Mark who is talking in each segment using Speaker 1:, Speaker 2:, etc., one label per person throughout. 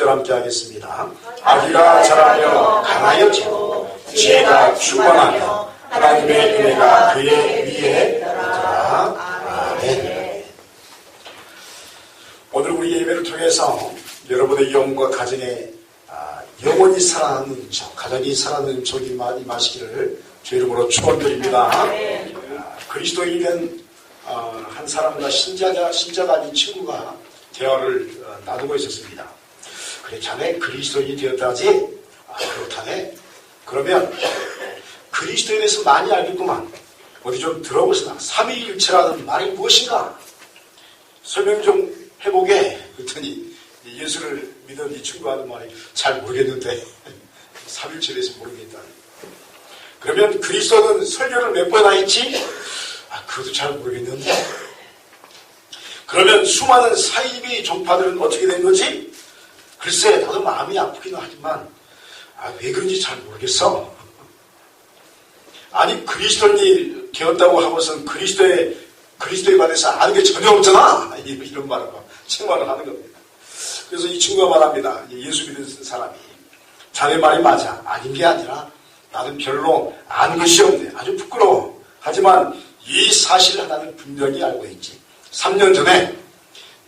Speaker 1: 10절 함께 하겠습니다. 아기가 자라며 강하여지고 지혜가 충만하며 하나님의 은혜가 그의 위에 있더라. 아멘. 오늘 우리 예배를 통해서 여러분의 영과 가정에 영원히 살아나는 척, 가정이 살아나는 척이 임하시기를 주 이름으로 축원드립니다. 그리스도인이 된 한 사람과 신자가 아닌 친구가 대화를 나누고 있었습니다. 그래, 자네 그리스도인이 되었다지? 그렇다네. 그러면 그리스도에 대해서 많이 알겠구만. 어디 좀 들어보시나. 삼위일체라는 말이 무엇인가? 설명 좀 해보게. 그랬더니 예수를 믿은 이 친구가 하는 말이 잘 모르겠는데 삼위일체에 대해서 모르겠다. 그러면 그리스도는 설교를 몇 번 했지? 그것도 잘 모르겠는데. 그러면 수많은 사이비 종파들은 어떻게 된 거지? 글쎄, 나도 마음이 아프기는 하지만 왜 그런지 잘 모르겠어. 아니, 그리스도인이 되었다고 하고선 그리스도에 관해서 아는 게 전혀 없잖아. 이런 말을 책말을 하는 겁니다. 그래서 이 친구가 말합니다. 예수 믿는 사람이 자네 말이 맞아. 아닌 게 아니라 나는 별로 아는 것이 없네. 아주 부끄러워. 하지만 이 사실 하나는 분명히 알고 있지. 3년 전에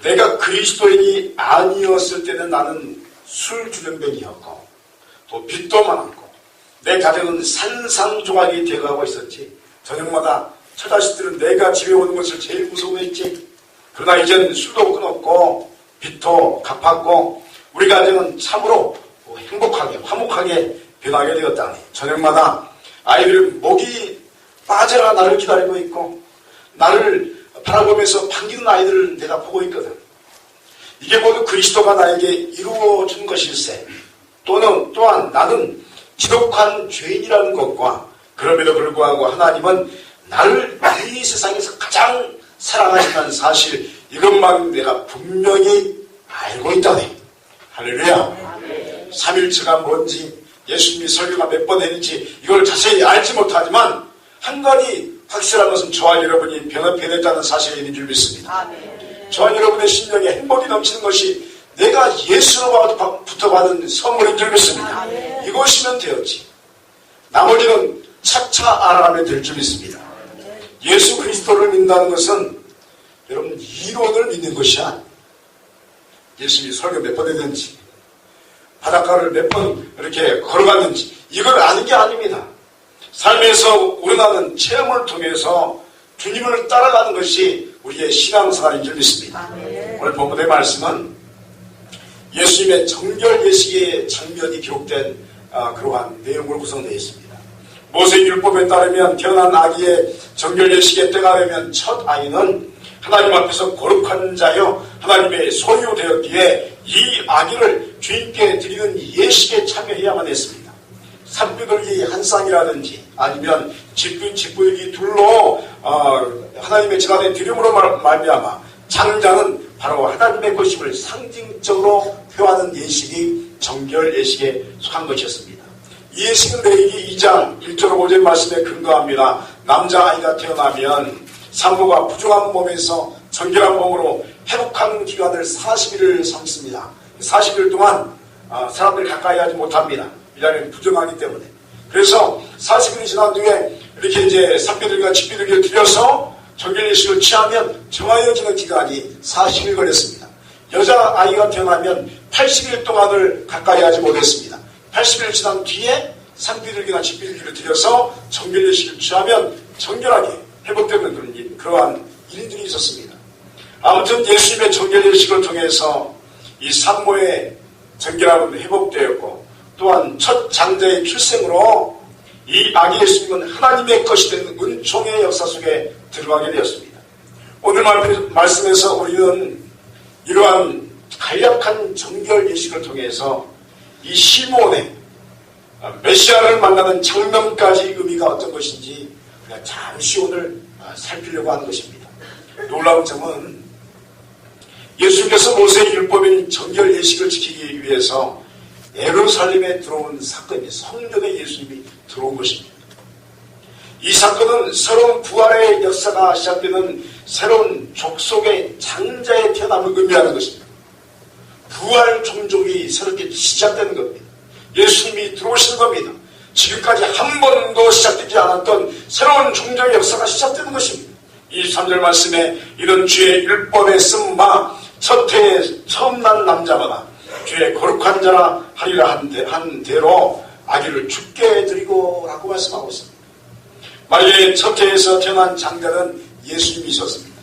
Speaker 1: 내가 그리스도인이 아니었을 때는 나는 술주정뱅이였고 또 빚도 많았고 내 가정은 산상조각이 되어가고 있었지. 저녁마다 처자식들은 내가 집에 오는 것을 제일 무서워했지. 그러나 이제는 술도 끊었고 빚도 갚았고 우리 가정은 참으로 행복하게 화목하게 변하게 되었다니. 저녁마다 아이들 목이 빠져라 나를 기다리고 있고 나를 바라보면서 반기는 아이들을 내가 보고 있거든. 이게 모두 그리스도가 나에게 이루어준 것일세. 또한 나는 지독한 죄인이라는 것과 그럼에도 불구하고 하나님은 나를 이 세상에서 가장 사랑하신다는 사실, 이것만 내가 분명히 알고 있다네. 할렐루야. 삼일체가 뭔지, 예수님이 설교가 몇 번 했는지 이걸 자세히 알지 못하지만 한 가지 확실한 것은 저와 여러분이 변했다는 사실이 있는 줄 믿습니다. 저와 여러분의 심령에 행복이 넘치는 것이 내가 예수로부터 받은 선물인 줄 믿습니다. 이것이면 되었지. 나머지는 차차 알아가면 될 줄 믿습니다. 예수 그리스도를 믿는다는 것은 여러분 이론을 믿는 것이 아니에요. 예수님이 설교 몇 번 했는지 바닷가를 몇 번 이렇게 걸어갔는지 이걸 아는 게 아닙니다. 삶에서 우러나는 체험을 통해서 주님을 따라가는 것이 우리의 신앙생활인 줄 믿습니다. 오늘 본문의 말씀은 예수님의 정결 예식의 장면이 기록된 그러한 내용으로 구성되어 있습니다. 모세율법에 따르면 태어난 아기의 정결 예식의 때가 되면 첫 아이는 하나님 앞에서 거룩한 자여 하나님의 소유되었기에 이 아기를 주인께 드리는 예식에 참여해야만 했습니다. 산비둘기 한 쌍이라든지 아니면 집비둘기 둘로 하나님의 제단에 드림으로 말미암아 장자는 바로 하나님의 것임을 상징적으로 표하는 예식이 정결 예식에 속한 것이었습니다. 이 예식은 레위기 2장 1절 5절 말씀에 근거합니다. 남자아이가 태어나면 산모가 부정한 몸에서 정결한 몸으로 회복하는 기간을 40일을 삼습니다. 40일 동안 사람들이 가까이 하지 못합니다. 왜냐하면 부정하기 때문에. 그래서 40일이 지난 뒤에 이렇게 이제 산비둘기와 집비둘기를 들여서 정결 예식을 취하면 정하여지는 기간이 40일 걸렸습니다. 여자아이가 태어나면 80일 동안을 가까이 하지 못했습니다. 80일 지난 뒤에 산비둘기나 집비둘기를 들여서 정결 예식을 취하면 정결하게 회복되는 그러한 일들이 있었습니다. 아무튼 예수님의 정결 예식을 통해서 이 산모의 정결함은 회복되었고 또한 첫 장자의 출생으로 이 아기 예수님은 하나님의 것이 된 은총의 역사 속에 들어가게 되었습니다. 오늘 말씀에서 우리는 이러한 간략한 정결 예식을 통해서 이 시몬의 메시아를 만나는 장면까지 의미가 어떤 것인지 그냥 잠시 오늘 살피려고 하는 것입니다. 놀라운 점은 예수님께서 모세의 율법인 정결 예식을 지키기 위해서 예루살렘에 들어온 사건이 성전에 예수님이 들어온 것입니다. 이 사건은 새로운 부활의 역사가 시작되는 새로운 족속의 장자의 태어남을 의미하는 것입니다. 부활 종족이 새롭게 시작되는 겁니다. 예수님이 들어오시는 겁니다. 지금까지 한 번도 시작되지 않았던 새로운 종족의 역사가 시작되는 것입니다. 23절 말씀에 이런 주의 율법에 쓴 바 첫 해에 처음 난 남자마다 주의 거룩한 자라 하리라 한 대로 아기를 죽게 드리고 라고 말씀하고 있습니다. 마리아의 첫 해에서 태어난 장자는 예수님이셨습니다.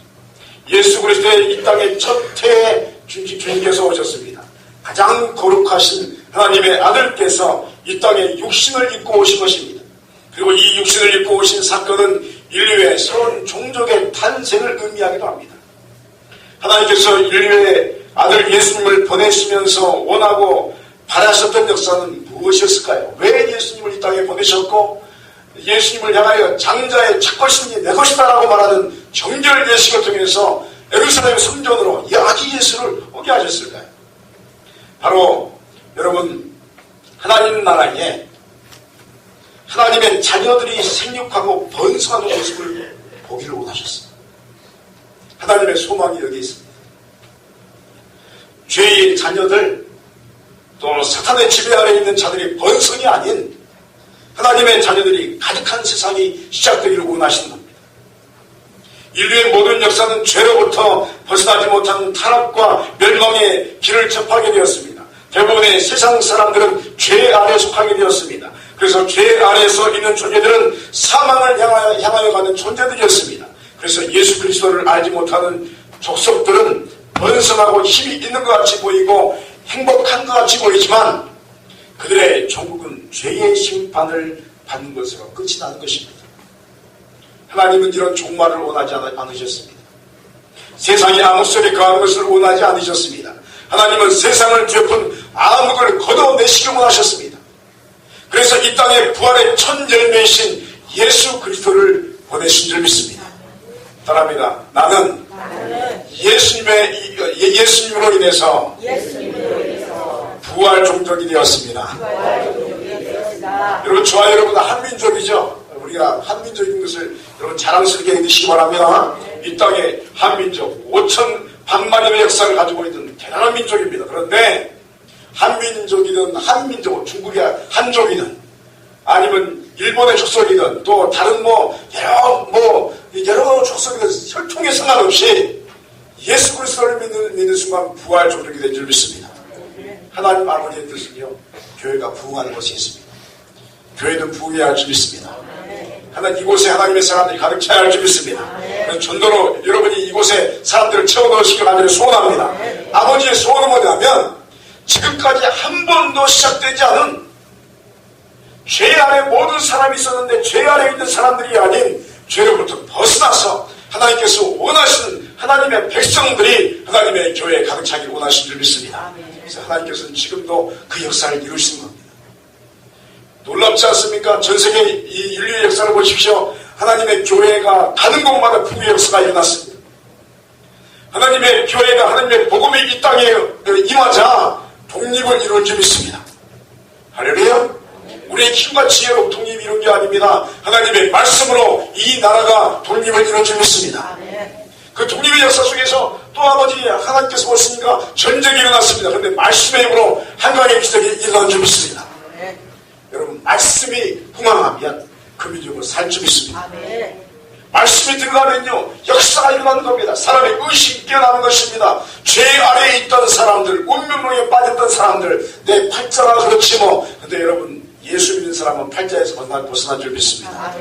Speaker 1: 예수 그리스도의 이 땅의 첫 해에 주님께서 오셨습니다. 가장 거룩하신 하나님의 아들께서 이 땅에 육신을 입고 오신 것입니다. 그리고 이 육신을 입고 오신 사건은 인류의 새로운 종족의 탄생을 의미하기도 합니다. 하나님께서 인류의 아들 예수님을 보내시면서 원하고 바라셨던 역사는 무엇이었을까요? 왜 예수님을 이 땅에 보내셨고 예수님을 향하여 장자의 첫것이니 내 것이다라고 말하는 정결 예식을 통해서 예루살렘 성전으로 이 아기 예수를 오게 하셨을까요? 바로 여러분 하나님 나라에 하나님의 자녀들이 생육하고 번성하는 모습을 보기를 원하셨습니다. 하나님의 소망이 여기 있습니다. 죄의 자녀들 또 사탄의 지배 아래 있는 자들이 번성이 아닌 하나님의 자녀들이 가득한 세상이 시작되기를 원하시는 겁니다. 인류의 모든 역사는 죄로부터 벗어나지 못한 타락과 멸망의 길을 접하게 되었습니다. 대부분의 세상 사람들은 죄 아래 속하게 되었습니다. 그래서 죄 아래에서 있는 존재들은 사망을 향하여 가는 존재들이었습니다. 그래서 예수 그리스도를 알지 못하는 족속들은 번성하고 힘이 있는 것 같이 보이고 행복한 것 같이 보이지만 그들의 종국은 죄의 심판을 받는 것으로 끝이 나는 것입니다. 하나님은 이런 종말을 원하지 않으셨습니다. 세상이 암흑 속에 거하는 것을 원하지 않으셨습니다. 하나님은 세상을 뒤엎은 암흑을 걷어내시기를 원하셨습니다. 그래서 이 땅에 부활의 첫 열매이신 예수 그리스도를 보내신 줄 믿습니다. 따라합니다. 나는 예수님으로 인해서 부활 종족이 되었습니다. 여러분 저와 여러분은 한민족이죠. 우리가 한민족인 것을 여러분 자랑스럽게 믿으시기 바랍니다. 이 땅에 한민족 5천 반만년의 역사를 가지고 있는 대단한 민족입니다. 그런데 한민족이든 한민족 중국의 한족이든 아니면 일본의 족속이든 또 다른 여러 족속이든 혈통에 상관없이 예수 그리스도를 믿는 순간 부활 종족이 된 줄 믿습니다. 하나님 아버지의 뜻은요 교회가 부흥하는 것이 있습니다. 교회는 부흥해야 할 줄 믿습니다. 이곳에 하나님의 사람들이 가득 차야 할 줄 믿습니다. 그래서 전도로 여러분이 이곳에 사람들을 채워넣으시길 하나님 소원합니다. 아버지의 소원은 뭐냐면 지금까지 한 번도 시작되지 않은 죄 아래 모든 사람이 있었는데 죄 아래 있는 사람들이 아닌 죄로부터 벗어나서 하나님께서 원하시는 하나님의 백성들이 하나님의 교회에 가득 차기를 원하시는 줄 믿습니다. 그래서 하나님께서는 지금도 그 역사를 이루시는 겁니다. 놀랍지 않습니까? 전세계 이 인류의 역사를 보십시오. 하나님의 교회가 가는 곳마다 부흥의 역사가 일어났습니다. 하나님의 교회가 하나님의 복음이 이 땅에 임하자 독립을 이룬 줄 믿습니다. 할렐루야. 우리의 힘과 지혜로 독립이 이룬 게 아닙니다. 하나님의 말씀으로 이 나라가 독립을 이룬 줄 믿습니다. 그 독립의 역사 속에서 또 아버지 하나님께서 보시니까 전쟁이 일어났습니다. 그런데 말씀의 힘으로 한강의 기적이 일어난 줄 믿습니다. 여러분 말씀이 흥황하면 그 민족은 살 줄 믿습니다. 말씀이 들어가면요 역사가 일어나는 겁니다. 사람의 의식이 깨어나는 것입니다. 죄 아래에 있던 사람들, 운명론에 빠졌던 사람들, 내 팔자가 그렇지 뭐. 근데 여러분 예수 믿는 사람은 팔자에서 벗어난 줄 믿습니다.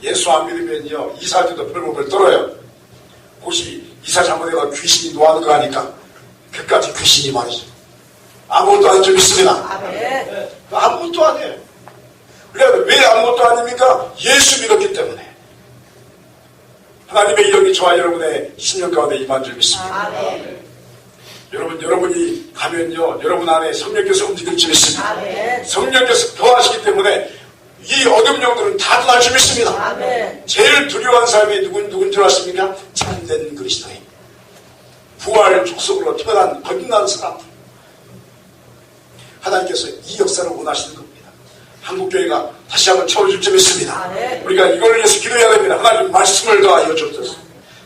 Speaker 1: 예수 안 믿으면요 이사주도 벌목을 떨어요. 혹시 이사 잘못해가 귀신이 노하는 거 하니까 그까지 귀신이 말이죠. 아무것도 안 줄 믿습니다. 아무것도 안 해요. 왜 아무것도 아닙니까? 예수 믿었기 때문에. 하나님의 이름이 저와 여러분의 신령 가운데 임한 줄 믿습니다. 여러분이 가면요 여러분 안에 성령께서 움직일 줄 믿습니다. 성령께서 더하시기 때문에 이 어둠 영들은 다 떠날 줄 믿습니다. 제일 두려워한 사람이 누군 줄 아십니까? 참된 그리스도인 부활 족속으로 태어난 거듭난 사람. 하나님께서 이 역사를 원하시는 겁니다. 한국교회가 다시 한번 채워줄 줄 믿습니다. 우리가 이걸 위해서 기도해야 됩니다. 하나님 말씀을 더하여 주옵소서.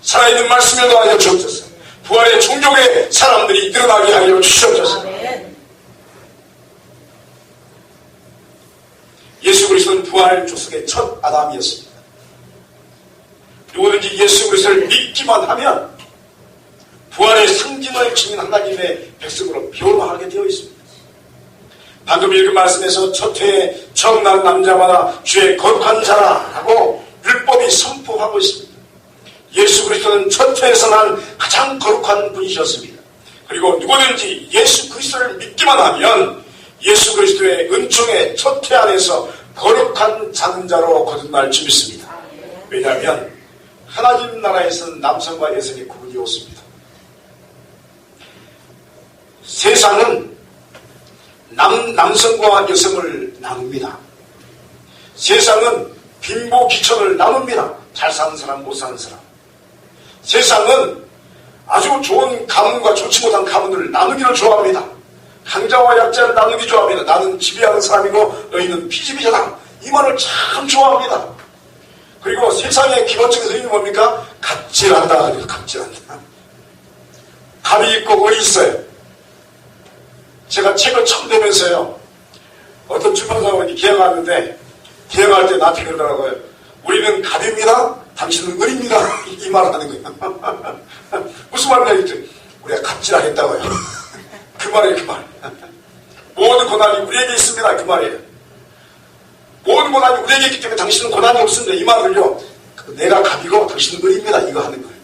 Speaker 1: 살아있는 말씀을 더하여 주옵소서. 부활의 종족의 사람들이 일어나게 하여 주시옵소서. 예수 그리스도는 부활 족속의 첫 아담이었습니다. 누구든지 예수 그리스도를 믿기만 하면 부활의 상징을 지닌 하나님의 백성으로 변화하게 되어 있습니다. 방금 읽은 말씀에서 첫 해에 처음 난 남자마다 주의 거룩한 자라라고 율법이 선포하고 있습니다. 예수 그리스도는 첫 해에서 난 가장 거룩한 분이셨습니다. 그리고 누구든지 예수 그리스도를 믿기만 하면 예수 그리스도의 은총의 첫 해 안에서 거룩한 장자로 거듭날 줄 믿습니다. 왜냐하면 하나님 나라에서는 남성과 여성의 구분이 없습니다. 세상은 남성과 여성을 나눕니다. 세상은 빈부 귀천을 나눕니다. 잘 사는 사람, 못 사는 사람. 세상은 아주 좋은 가문과 좋지 못한 가문을 나누기를 좋아합니다. 강자와 약자를 나누기 좋아합니다. 나는 지배하는 사람이고 너희는 피지배자다. 이 말을 참 좋아합니다. 그리고 세상의 기본적인 흐름이 뭡니까? 갑질한다. 갑질한다. 갑이 있고 을이 있어요. 제가 책을 처음 내면서요, 어떤 출판사원이 기획하는데, 기획할 때 나한테 그러더라고요. 우리는 갑입니다. 당신은 을입니다. 이 말을 하는 거예요. 무슨 말이냐 했더니 우리가 갑질하겠다고요. 그 말이에요, 그 말. 모든 고난이 우리에게 있습니다. 그 말이에요. 모든 고난이 우리에게 있기 때문에 당신은 고난이 없습니다. 이 말을요, 내가 갑이고 당신은 을입니다. 이거 하는 거예요.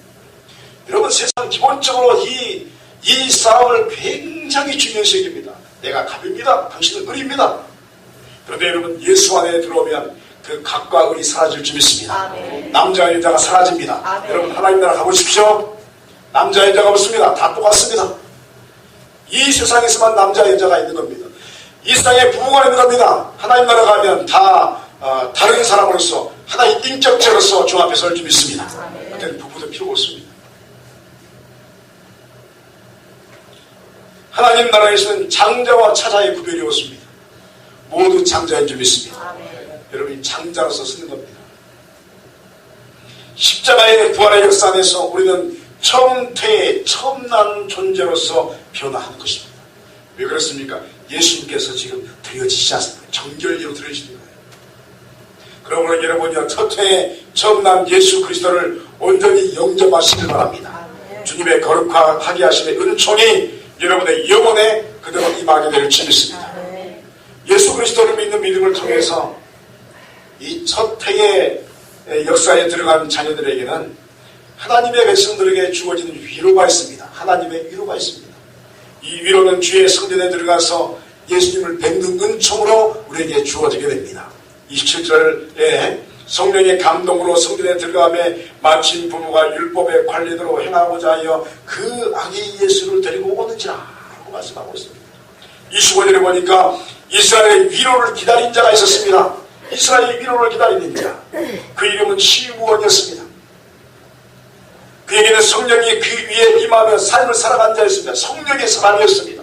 Speaker 1: 여러분, 세상 기본적으로 이 싸움을 굉장히 중요시 여깁니다. 내가 갑입니다. 당신은 을입니다. 그런데 여러분, 예수 안에 들어오면 그 갑과 을이 사라질 줄 믿습니다. 아멘. 남자와 여자가 사라집니다. 아멘. 여러분, 하나님 나라 가보십시오. 남자 여자가 없습니다. 다 똑같습니다. 이 세상에서만 남자 여자가 있는 겁니다. 이 세상에 부부가 있는 겁니다. 하나님 나라 가면 다 다른 사람으로서 하나의 인격체로서 주 앞에 설 줄 믿습니다. 그때는 부부도 필요 없습니다. 하나님 나라에서는 장자와 차자의 구별이 없습니다. 모두 장자인 줄 믿습니다. 여러분이 장자로서 쓰는 겁니다. 십자가의 부활의 역사 안에서 우리는 처음 태에 처음 난 존재로서 변화하는 것입니다. 왜 그렇습니까? 예수님께서 지금 드려지지 않습니다. 정결리로 드려지는 거예요. 그러므로 여러분이요, 첫 해에 처음 난 예수 그리스도를 온전히 영접하시길 바랍니다. 주님의 거룩하게 하심의 은총이 여러분의 영혼에 그대로 임하게 될 줄 믿습니다. 예수 그리스도를 믿는 믿음을 통해서 이 첫 해의 역사에 들어간 자녀들에게는 하나님의 백성들에게 주어지는 위로가 있습니다. 하나님의 위로가 있습니다. 이 위로는 주의 성전에 들어가서 예수님을 뵙는 은총으로 우리에게 주어지게 됩니다. 27절에 성령의 감동으로 성전에 들어가며 마침 부모가 율법의 관리대로 행하고자 하여 그 아기 예수를 데리고 오는지라 라고 말씀하고 있습니다. 25절에 보니까 이스라엘의 위로를 기다린 자가 있었습니다. 이스라엘의 위로를 기다리는 자, 그 이름은 시므온이었습니다. 그에게는 성령이 그 위에 임하며 삶을 살아간 자였습니다. 성령의 사람이었습니다.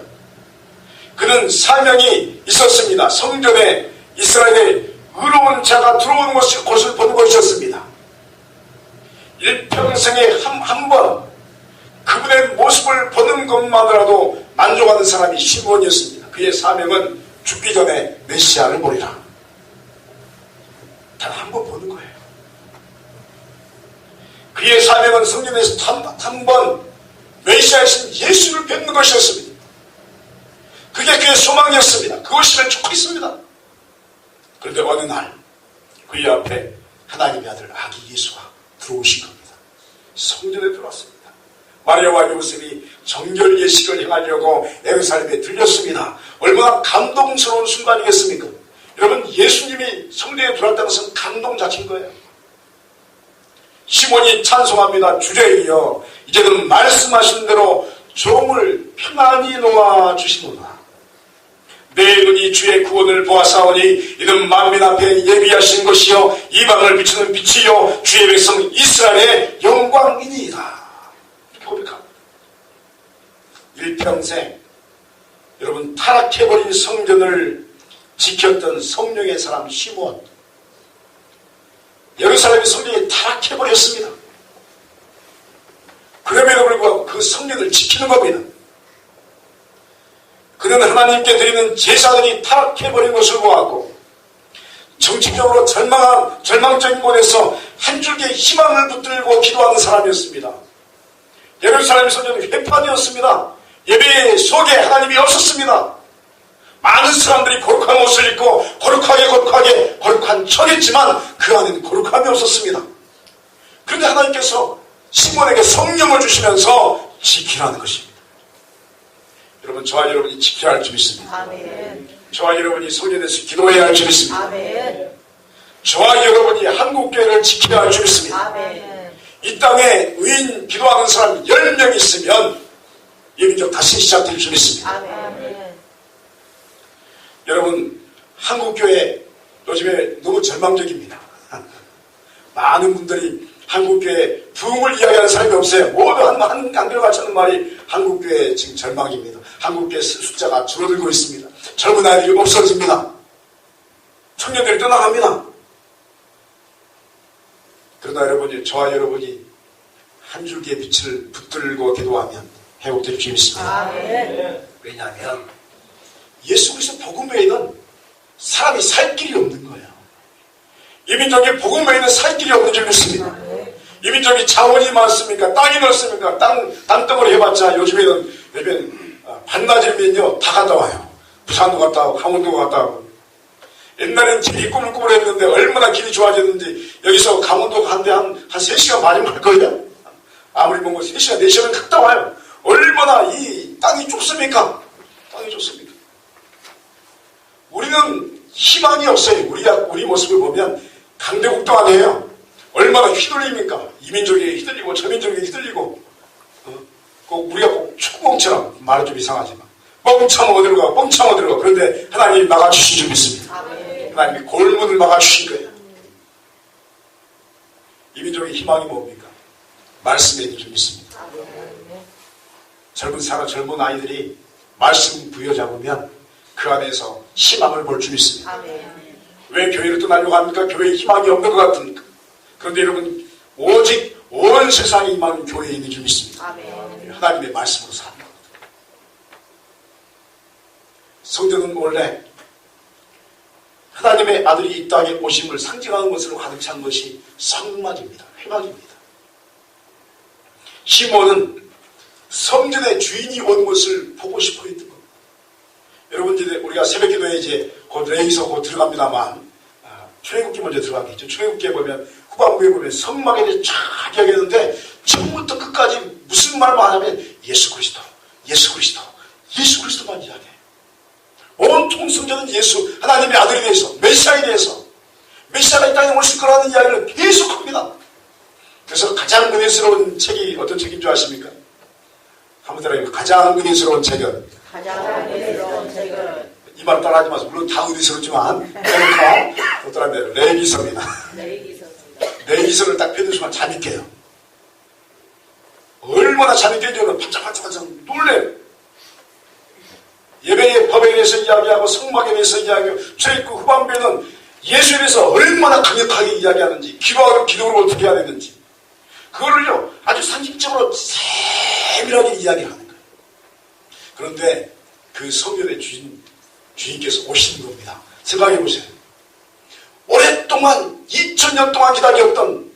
Speaker 1: 그는 사명이 있었습니다. 성전에 이스라엘의 의로운 자가 들어오는 곳을 보는 것이었습니다. 일평생에 한 번 그분의 모습을 보는 것만으로도 만족하는 사람이 시므온이었습니다. 그의 사명은 죽기 전에 메시아를 보리라. 단 한 번 보는 거예요. 그의 사명은 성전에서 한 번 메시아이신 예수를 뵙는 것이었습니다. 그게 그의 소망이었습니다. 그것이 만족했습니다. 그런데 어느 날 그의 앞에 하나님의 아들 아기 예수가 들어오신 겁니다. 성전에 들어왔습니다. 마리아와 요셉이 정결 예식을 행하려고 예루살렘에 들렸습니다. 얼마나 감동스러운 순간이겠습니까? 여러분, 예수님이 성전에 들어왔다는 것은 감동 자체인 거예요. 시몬이 찬송합니다. 주제이여 이제는 말씀하신 대로 종을 평안히 놓아주시노라. 내 눈이 주의 구원을 보아사오니 이는 만민 앞에 예비하신 것이요 이방을 비추는 빛이요 주의 백성 이스라엘의 영광이니이다. 이렇게 고백합니다. 일평생 여러분 타락해버린 성전을 지켰던 성령의 사람 시므온, 예루살렘의 성전이 타락해버렸습니다. 그럼에도 불구하고 그 성령을 지키는 겁니다. 그는 하나님께 드리는 제사들이 타락해버린 것을 보았고 정치적으로 절망적인 곳에서 한 줄기의 희망을 붙들고 기도하는 사람이었습니다. 예루살렘 성전이 회파되었습니다. 예배 속에 하나님이 없었습니다. 많은 사람들이 거룩한 옷을 입고 거룩한 척했지만 그 안에는 거룩함이 없었습니다. 그런데 하나님께서 시몬에게 성령을 주시면서 지키라는 것입니다. 여러분, 저와 여러분이 지켜야 할 줄 믿습니다.
Speaker 2: 아멘.
Speaker 1: 저와 여러분이 성전에서 기도해야 할 줄 믿습니다.
Speaker 2: 아멘.
Speaker 1: 저와 여러분이 한국교회를 지켜야 할 줄 믿습니다.
Speaker 2: 아멘.
Speaker 1: 이 땅에 의인 기도하는 사람이 10명 있으면 이 민족 다시 시작될 줄 믿습니다.
Speaker 2: 아멘.
Speaker 1: 여러분, 한국교회 요즘에 너무 절망적입니다. 많은 분들이 한국교회 부흥을 이야기하는 사람이 없어요. 모두 한결 같이 하는 말이 한국교회 지금 절망입니다. 한국교회 숫자가 줄어들고 있습니다. 젊은 아이들이 없어집니다. 청년들이 떠나갑니다. 그러나 여러분이, 저와 여러분이 한 줄기의 빛을 붙들고 기도하면 회복될 줄 믿습니다.
Speaker 2: 아멘.
Speaker 1: 왜냐하면 예수 그리스도 복음 외에는 사람이 살 길이 없는 거예요. 이 민족이 복음 외에는 살 길이 없는 줄 믿습니다. 이 민족이 자원이 많습니까? 땅이 넓습니까? 땅덩어리 해봤자 요즘에는 반나절이면요 다 갔다 와요. 부산도 갔다 오고 강원도 갔다 오고. 옛날엔 길이 꾸물꾸물했는데 얼마나 길이 좋아졌는지 여기서 강원도 가는데 한 3시간 반이면 갈 거예요. 아무리 뭐 3시간 4시간 갔다 와요. 얼마나 이 땅이 좁습니까? 땅이 좁습니까? 우리는 희망이 없어요. 우리 모습을 보면 강대국도 아니에요. 얼마나 휘둘립니까? 이 민족이 휘둘리고 저 민족이 휘둘리고 꼭 우리가 꼭 축구공처럼 말은 좀 이상하지만 뻥참 어디로 가 뻥참 어디로 가. 그런데 하나님이 막아주신 줄 믿습니다. 하나님이 골문을 막아주신 거예요. 이 민족의 희망이 뭡니까? 말씀에 있는 줄 믿습니다. 젊은 아이들이 말씀 부여잡으면 그 안에서 희망을 볼 줄 믿습니다. 왜 교회를 떠나려고 합니까? 교회에 희망이 없는 것 같으니까. 그런데 여러분, 오직 온 세상에 임하는 교회에 있는 줄 믿습니다. 하나님의 말씀으로 삽니다. 성전은 원래 하나님의 아들이 이 땅에 오심을 상징하는 것으로 가득 찬 것이 성막입니다. 회막입니다. 시몬은 성전의 주인이 온 것을 보고 싶어 했던 겁니다. 여러분, 이제 우리가 새벽 기도에 이제 곧 레이서 곧 들어갑니다만, 출애굽기 먼저 들어가겠죠. 출애굽기에 보면, 후반부에 보면 성막에 대해서 쫙 이야기하는데, 처음부터 끝까지 무슨 말만 하냐면, 예수 그리스도, 예수 그리스도, 예수 그리스도만 이야기해요. 온통 성전은 예수, 하나님의 아들에 대해서, 메시아에 대해서, 메시아가 이 땅에 오실 거라는 이야기를 계속합니다. 그래서 가장 은혜스러운 책이 어떤 책인 줄 아십니까? 한번 따라해요. 가장 은혜스러운 책은? 이 말 따라하지 마세요. 물론 다 은혜스럽지만, 또 따라하면 레위기서입니다. 레위기서를 딱 펴는 순간 잠이 깨요. 얼마나 잠이 깨지면 반짝반짝 놀래요. 예배의 법에 대해서 이야기하고 성막에 대해서 이야기하고 출애굽 후반부에는 예수에 대해서 얼마나 강력하게 이야기하는지, 기도를 어떻게 해야 되는지, 그거를요 아주 상식적으로 세밀하게 이야기하는 거예요. 그런데 그 성전의 주인께서 오시는 겁니다. 생각해 보세요. 오랫동안 2000년 동안 기다렸던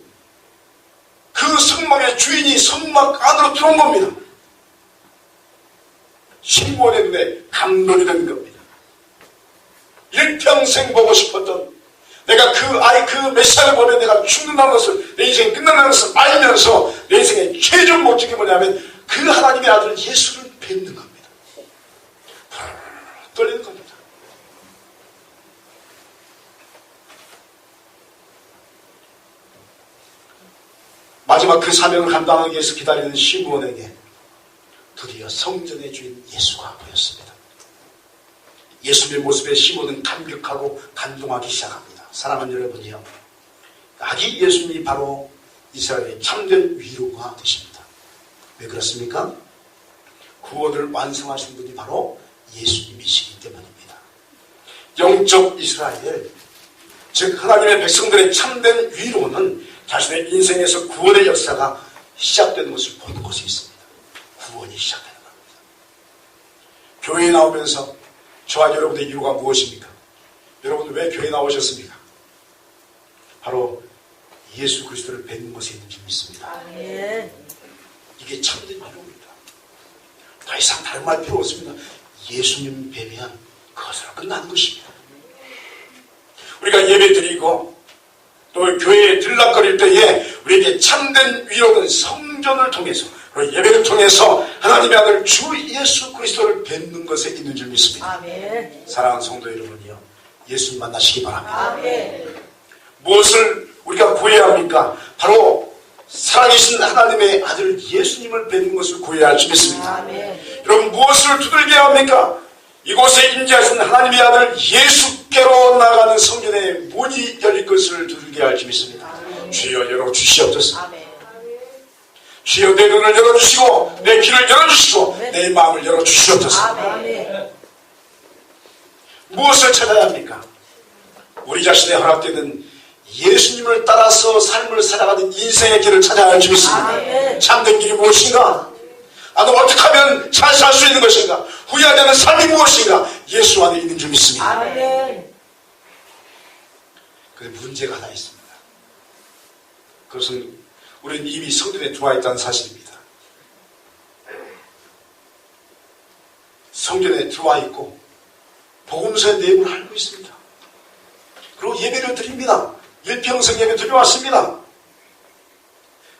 Speaker 1: 그 성막의 주인이 성막 안으로 들어온 겁니다. 시몬의 눈에 감동이 된 겁니다. 일평생 보고 싶었던, 내가 그 메시아를 보면 내가 죽는다는 것을, 내 인생이 끝난다는 것을 알면서 내 인생의 최종 목적이 뭐냐면 그 하나님의 아들 예수를 뵙는 겁니다. 떨리는 겁니다. 마지막 그 사명을 감당하기 위해서 기다리는 시몬에게 드디어 성전의 주인 예수가 보였습니다. 예수의 모습에 시몬은 감격하고 감동하기 시작합니다. 사랑하는 여러분이요, 아기 예수님이 바로 이스라엘의 참된 위로가 되십니다. 왜 그렇습니까? 구원을 완성하신 분이 바로 예수님이시기 때문입니다. 영적 이스라엘, 즉 하나님의 백성들의 참된 위로는 자신의 인생에서 구원의 역사가 시작되는 것을 보는 것이 있습니다. 구원이 시작되는 겁니다. 교회에 나오면서 저와 여러분의 이유가 무엇입니까? 여러분 왜 교회에 나오셨습니까? 바로 예수 그리스도를 뵙는 것에 있는 줄 믿습니다. 이게 참된 이유입니다. 더 이상 다른 말 필요 없습니다. 예수님 뵈면 그것으로 끝나는 것입니다. 우리가 예배 드리고 또 교회에 들락거릴 때에 우리에게 참된 위로는 성전을 통해서 예배를 통해서 하나님의 아들 주 예수 그리스도를 뵙는 것에 있는 줄 믿습니다.
Speaker 2: 아멘.
Speaker 1: 사랑하는 성도 여러분이요, 예수님 만나시기 바랍니다.
Speaker 2: 아멘.
Speaker 1: 무엇을 우리가 구해야 합니까? 바로 살아계신 하나님의 아들 예수님을 뵙는 것을 구해야 할 줄 믿습니다.
Speaker 2: 아멘.
Speaker 1: 여러분 무엇을 두들겨야 합니까? 이곳에 임재하신 하나님의 아들 예수께로 나가는 성전의 문이 열릴 것을 두들겨야 할 줄 믿습니다.
Speaker 2: 아멘.
Speaker 1: 주여 열어주시옵소서.
Speaker 2: 아멘.
Speaker 1: 주여 내 눈을 열어주시고 내 귀를 열어주시고 내 마음을 열어주시옵소서.
Speaker 2: 아멘.
Speaker 1: 무엇을 찾아야 합니까? 우리 자신의 허락되는 예수님을 따라서 삶을 살아가는 인생의 길을 찾아야 할 줄 믿습니다.
Speaker 2: 아멘.
Speaker 1: 참된 길이 무엇인가? 나도 어떻게 하면 잘 살 수 있는 것인가? 후회하지 않는 삶이 무엇인가? 예수 안에 있는 줄 믿습니다.
Speaker 2: 아멘.
Speaker 1: 그런데 문제가 하나 있습니다. 그것은 우리는 이미 성전에 들어와 있다는 사실입니다. 성전에 들어와 있고 복음서의 내용을 알고 있습니다. 그리고 예배를 드립니다. 일평생 예배 드려왔습니다.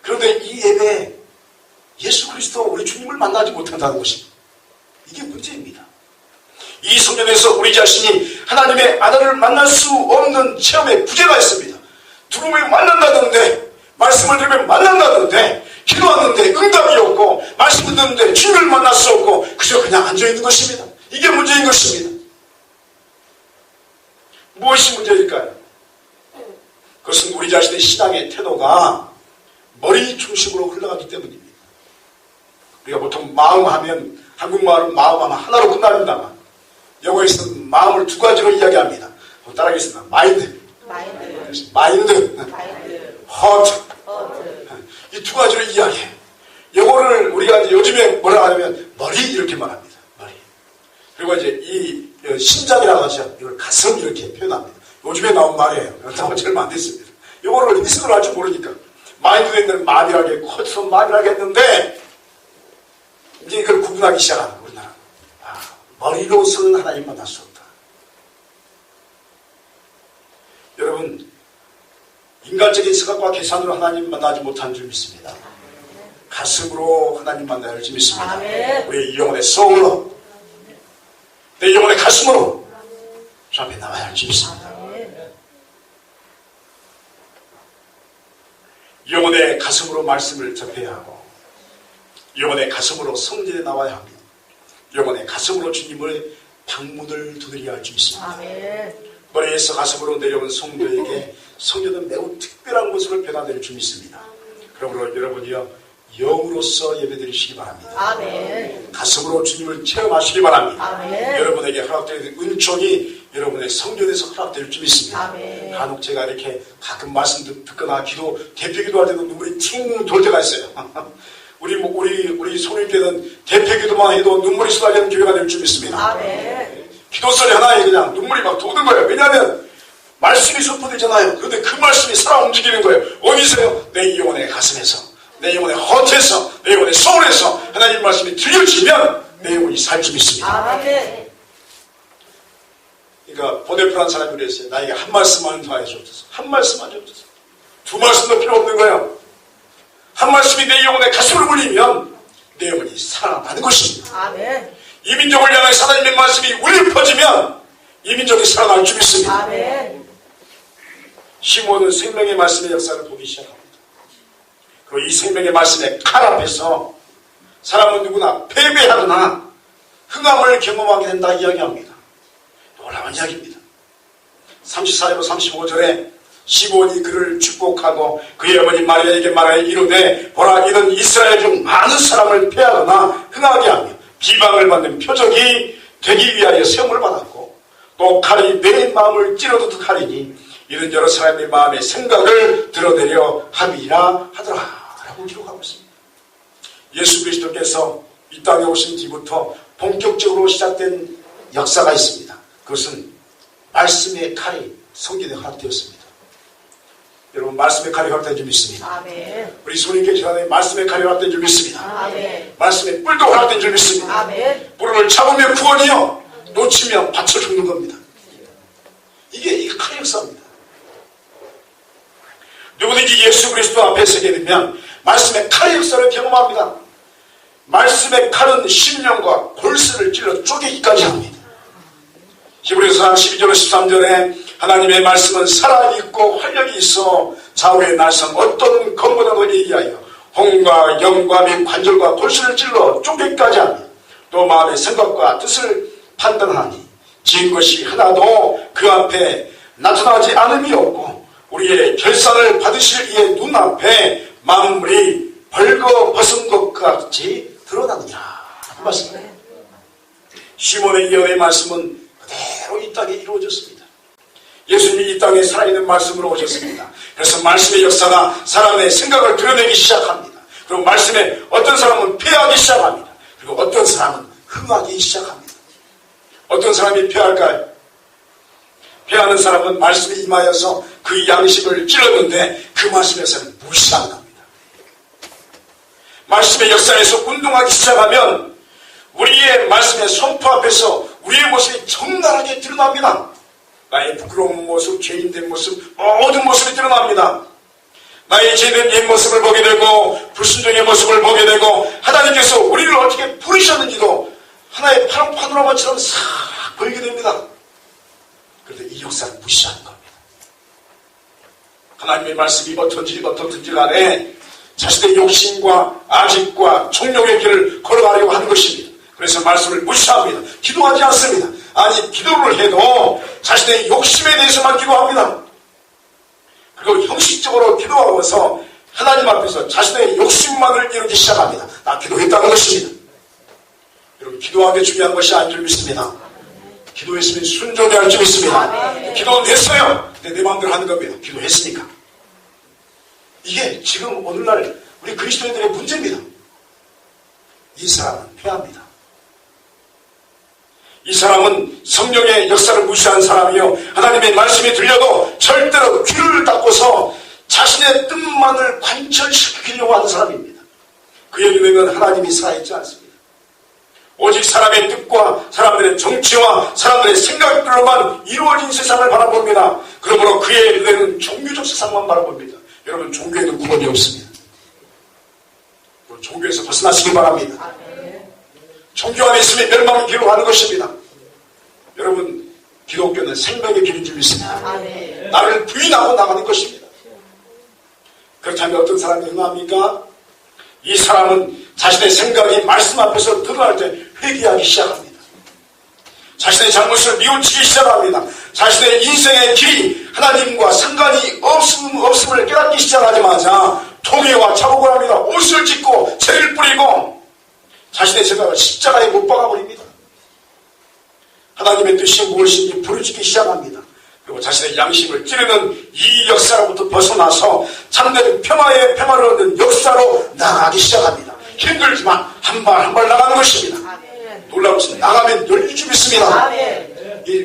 Speaker 1: 그런데 이 예배에 예수 그리스도 우리 주님을 만나지 못한다는 것입니다. 이게 문제입니다. 이 성전에서 우리 자신이 하나님의 아들을 만날 수 없는 체험의 부재가 있습니다. 들어오면 만난다던데, 말씀을 들으면 만난다던데, 기도하는데 응답이 없고, 말씀을 듣는데 주님을 만날 수 없고, 그저 그냥 앉아있는 것입니다. 이게 문제인 것입니다. 무엇이 문제일까요? 그것은 우리 자신의 신앙의 태도가 머리 중심으로 흘러가기 때문입니다. 우리가 보통 마음하면, 한국말은 마음하면 하나로 끝납니다만, 영어에서는 마음을 두 가지로 이야기합니다. 따라하겠습니다. 마인드, 허트. 이 두 가지로 이야기해요. 영어를 우리가 이제 요즘에 뭐라 하냐면 머리 이렇게 말합니다. 머리. 그리고 이제 이 심장이라고 하죠. 이걸 가슴 이렇게 표현합니다. 요즘에 나온 말이에요. 나온 지 얼마 안 됐습니다. 이거를 인식을 할 줄 모르니까 마인드도 있는 마음이라고 했고 허트도 마음이라고 했는데 이제 이걸 구분하기 시작하는 거예요. 우리나라. 머리로서는 하나님 만날 수 없다. 여러분, 인간적인 생각과 계산으로 하나님 만나지 못한 줄 믿습니다. 가슴으로 하나님 만나야 할 줄 믿습니다.
Speaker 2: 아멘.
Speaker 1: 우리의 영혼의 소울로, 내 영혼의 가슴으로 주 앞에 나와야 할 줄 믿습니다. 영혼의 가슴으로 말씀을 접해야 하고 영혼의 가슴으로 성전에 나와야 합니다. 영혼의 가슴으로 주님의 방문을 두드려야 할 줄 믿습니다.
Speaker 2: 아멘.
Speaker 1: 머리에서 가슴으로 내려온 성도에게 성전은 매우 특별한 곳으로 변화될 줄 믿습니다. 그러므로 여러분이요 영으로서 예배드리시기 바랍니다.
Speaker 2: 아멘.
Speaker 1: 가슴으로 주님을 체험하시기 바랍니다.
Speaker 2: 아멘.
Speaker 1: 여러분에게 허락되는 은총이 여러분의 성전에서 허락될 줄 믿습니다.
Speaker 2: 아멘.
Speaker 1: 간혹 제가 이렇게 가끔 말씀 듣거나 대표 기도할 때도 눈물이 팅 돌 때가 있어요. 우리 손님께는 대표 기도만 해도 눈물이 쏟아지는 교회가 될 줄 믿습니다.
Speaker 2: 아멘.
Speaker 1: 기도소리 하나에 그냥 눈물이 막 도는 거예요. 왜냐하면 말씀이 선포되잖아요. 그런데 그 말씀이 살아 움직이는 거예요. 어디서요? 내 영혼의 가슴에서, 내 영혼의 허트에서, 내 영혼의 소울에서 하나님 말씀이 들려지면 내 영혼이 살 줄 믿습니다.
Speaker 2: 아멘.
Speaker 1: 그러니까 보네프라는 사람이 그랬어요. 나에게 한 말씀만 더 해주옵소서. 한 말씀만 해주옵소서. 두 말씀도 필요 없는 거예요. 한 말씀이 내 영혼의 가슴을 울리면 내 영혼이 살아나는 것입니다.
Speaker 2: 아멘.
Speaker 1: 이 민족을 향해 하나님의 말씀이 울려 퍼지면 이 민족이 살아날 줄 믿습니다.
Speaker 2: 아멘.
Speaker 1: 시몬은 생명의 말씀의 역사를 보기 시작합니다. 그리고 이 생명의 말씀의 칼 앞에서 사람은 누구나 패배하거나 흥함을 경험하게 된다 이야기합니다. 놀라운 이야기입니다. 34절로 35절에 시몬이 그를 축복하고 그의 어머니 마리아에게 말하여 이르되 보라 이는 이스라엘 중 많은 사람을 패하거나 흥하게 하며 비방을 받는 표적이 되기 위하여 시험을 받았고 또 칼이 내 마음을 찌르듯 칼이니 이는 여러 사람의 마음의 생각을 드러내려 함이라 하더라 라고 기록하고 있습니다. 예수 그리스도께서 이 땅에 오신 뒤부터 본격적으로 시작된 역사가 있습니다. 그것은 말씀의 칼이 성경에 허락되었습니다. 여러분, 말씀의 칼이 허락된 줄 믿습니다.
Speaker 2: 아멘.
Speaker 1: 우리 손님께 지난해 말씀의 칼이 허락된 줄 믿습니다.
Speaker 2: 아멘.
Speaker 1: 말씀의 뿔도 허락된 줄 믿습니다.
Speaker 2: 아멘.
Speaker 1: 뿔을 잡으면 구원이요, 놓치면 받쳐 죽는 겁니다. 이게 칼의 역사입니다. 누구든지 예수 그리스도 앞에 서게 되면 말씀의 칼의 역사를 경험합니다. 말씀의 칼은 심령과 골수를 찔러 쪼개기까지 합니다. 히브리서 12절 13절에 하나님의 말씀은 살아있고 활력이 있어 좌우의 날선 어떤 검보다도 얘기하여 혼과 영과 및 관절과 골수를 찔러 쪼개기까지 합니다. 또 마음의 생각과 뜻을 판단하니 지은 것이 하나도 그 앞에 나타나지 않음이 없고 우리의 결산을 받으실 이의 눈앞에 만물이 벌거벗은 것 같이 드러나느니라. 그 말씀이에요. 시몬의 예언의 말씀은 그대로 이 땅에 이루어졌습니다. 예수님이 이 땅에 살아있는 말씀으로 오셨습니다. 그래서 말씀의 역사가 사람의 생각을 드러내기 시작합니다. 그리고 말씀에 어떤 사람은 패하기 시작합니다. 그리고 어떤 사람은 흥하기 시작합니다. 어떤 사람이 패할까요? 패하는 사람은 말씀에 임하여서 그 양식을 찔렀는데 그 말씀에서는 무시하는 겁니다. 말씀의 역사에서 운동하기 시작하면 우리의 말씀의 선포 앞에서 우리의 모습이 적나라하게 드러납니다. 나의 부끄러운 모습, 죄인된 모습, 모든 모습이 드러납니다. 나의 죄된 옛 모습을 보게 되고 불순종의 모습을 보게 되고 하나님께서 우리를 어떻게 부르셨는지도 하나의 파노라마처럼 싹 보이게 됩니다. 그런데 이 역사를 무시하는 겁니다. 하나님의 말씀이 어떻든지 간에 자신의 욕심과 아집과 총욕의 길을 걸어가려고 하는 것입니다. 그래서 말씀을 무시합니다. 기도하지 않습니다. 아니, 기도를 해도 자신의 욕심에 대해서만 기도합니다. 그리고 형식적으로 기도하고서 하나님 앞에서 자신의 욕심만을 이루기 시작합니다. 나 기도했다는 것입니다. 여러분, 기도하는 게 중요한 것이 아닌 줄 믿습니다. 기도했으면 순종해야 할 줄 믿습니다. 기도는 했어요. 근데 내 마음대로 하는 겁니다. 기도했으니까. 이게 지금 오늘날 우리 그리스도인들의 문제입니다. 이 사람은 패합니다. 이 사람은 성령의 역사를 무시한 사람이요, 하나님의 말씀이 들려도 절대로 귀를 닫고서 자신의 뜻만을 관철시키려고 하는 사람입니다. 그의 눈에는 하나님이 살아있지 않습니다. 오직 사람의 뜻과 사람들의 정치와 사람들의 생각들로만 이루어진 세상을 바라봅니다. 그러므로 그의 눈에는 종교적 세상만 바라봅니다. 여러분, 종교에는 구원이 없습니다. 종교에서 벗어나시기 바랍니다. 종교 안에 있으면 멸망의 길로 가는 것입니다. 여러분, 기독교는 생명의 길인 줄 믿습니다. 나를 부인하고 나가는 것입니다. 그렇다면 어떤 사람이 흥합니까? 이 사람은 자신의 생각이 말씀 앞에서 드러날 때 회개하기 시작합니다. 자신의 잘못을 뉘우치기 시작합니다. 자신의 인생의 길이 하나님과 상관이 없음을 깨닫기 시작하자마자 통회와 자복을 합니다. 옷을 찢고 죄를 뿌리고 자신의 생각을 십자가에 못 박아버립니다. 하나님의 뜻이 무엇인지 부르짖기 시작합니다. 그리고 자신의 양심을 찌르는 이 역사로부터 벗어나서 참된 평화를 얻는 역사로 나가기 시작합니다. 힘들지만 한 발 한 발 나가는 것입니다. 놀라운 것은 나가면 열릴 줄 믿습니다.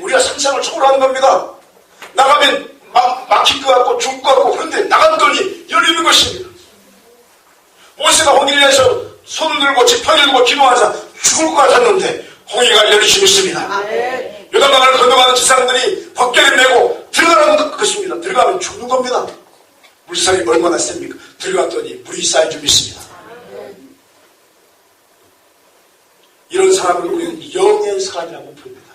Speaker 1: 우리가 상상을 초월하는 겁니다. 나가면 막힐 것 같고 죽을 것 같고, 그런데 나갔더니 열리는 것입니다. 모세가 홍해를 내서 손을 들고 지팡이를 들고 기도하자 죽을 것 같았는데 홍해가 열릴 줄 믿습니다. 요단강을 건너가는 지상들이 벗개를 메고 들어가는 것입니다. 들어가면 죽는 겁니다. 물살이 얼마나 셉니까? 들어갔더니 물이 쌓인 줄 믿습니다. 이런 사람을 우리는 영의 사람이라고 부릅니다.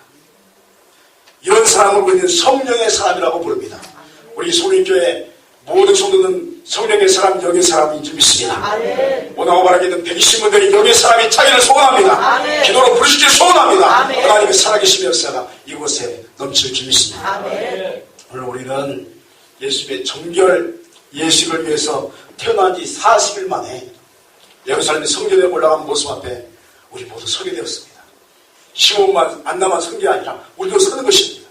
Speaker 1: 이런 사람을 우리는 성령의 사람이라고 부릅니다. 우리 소민교회 모든 성도는 성령의 사람, 영의 사람인 줄 믿습니다. 오나고 바라기는 120분들이 영의 사람이 자기를 소원합니다. 기도로 부르시길 소원합니다. 하나님의 살아계신 역사가 이곳에 넘칠 줄 믿습니다. 오늘 우리는 예수님의 정결 예식을 위해서 태어난 지 40일 만에 예루살렘의 성전에 올라간 모습 앞에 우리 모두 서게 되었습니다. 시몬만 안나만 선 게 아니라 우리도 서는 것입니다.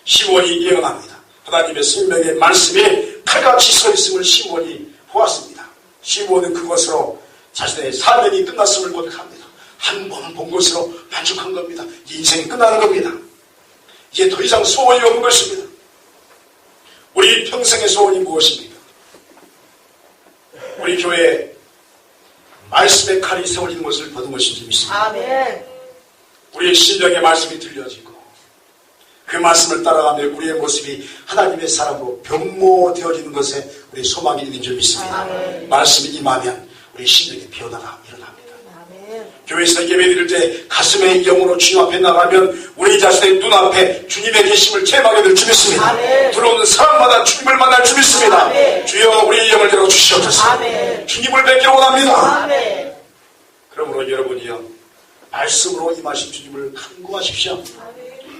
Speaker 1: 시몬이 예언합니다. 하나님의 생명의 말씀이 칼같이 서 있음을 시몬이 보았습니다. 시몬은 그것으로 자신의 사명이 끝났음을 고백합니다. 한 번 본 것으로 만족한 겁니다. 인생이 끝나는 겁니다. 이제 더 이상 소원이 없는 것입니다. 우리 평생의 소원이 무엇입니까? 우리 교회에 말씀의 칼이 세워지는 것을 보는 것인지 믿습니다.
Speaker 2: 아멘.
Speaker 1: 우리의 심령의 말씀이 들려지고 그 말씀을 따라가며 우리의 모습이 하나님의 사람으로 변모되어지는 것에 우리 소망이 있는 줄 믿습니다.
Speaker 2: 아멘.
Speaker 1: 말씀이 임하면 우리 심령의 변화가 일어납니다.
Speaker 2: 아멘.
Speaker 1: 교회에서 예배드릴 때 가슴의 영으로 주님 앞에 나가면 우리 자신의 눈앞에 주님의 계심을 체험하게 될 줄 믿습니다.
Speaker 2: 아멘.
Speaker 1: 들어오는 사람마다 주님을 만날 줄 믿습니다.
Speaker 2: 아멘.
Speaker 1: 주여 우리의 영을 열어주시옵소서.
Speaker 2: 아멘.
Speaker 1: 주님을 뵙기로 원합니다.
Speaker 2: 아멘.
Speaker 1: 그러므로 여러분이요 말씀으로 임하신 주님을 간구하십시오.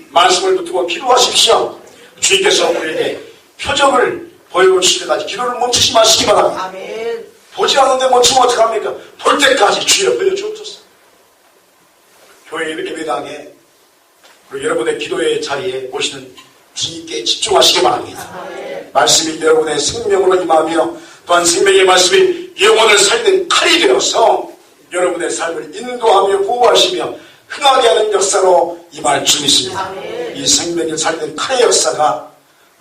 Speaker 1: 말씀을 붙들고 기도하십시오. 주님께서 우리에게 표적을 보여주실 때까지 기도를 멈추지 마시기 바랍니다.
Speaker 2: 아멘.
Speaker 1: 보지 않는데 멈추면 어떡합니까? 볼 때까지 주여 보여주옵소서. 교회 예배당에 그리고 여러분의 기도의 자리에 모시는 주님께 집중하시기 바랍니다.
Speaker 2: 아멘.
Speaker 1: 말씀이 여러분의 생명으로 임하며 또한 생명의 말씀이 영혼을 살리는 칼이 되어서 여러분의 삶을 인도하며 보호하시며 흥하게 하는 역사로 임할 줄 믿습니다.
Speaker 2: 아멘.
Speaker 1: 이 생명을 살리는 칼의 역사가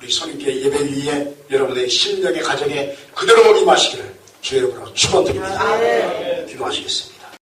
Speaker 1: 우리 손님께 예배 위에 여러분의 심령의 가정에 그대로 임하시기를 주 여러분으로 축원드립니다.
Speaker 2: 아멘.
Speaker 1: 기도하시겠습니다.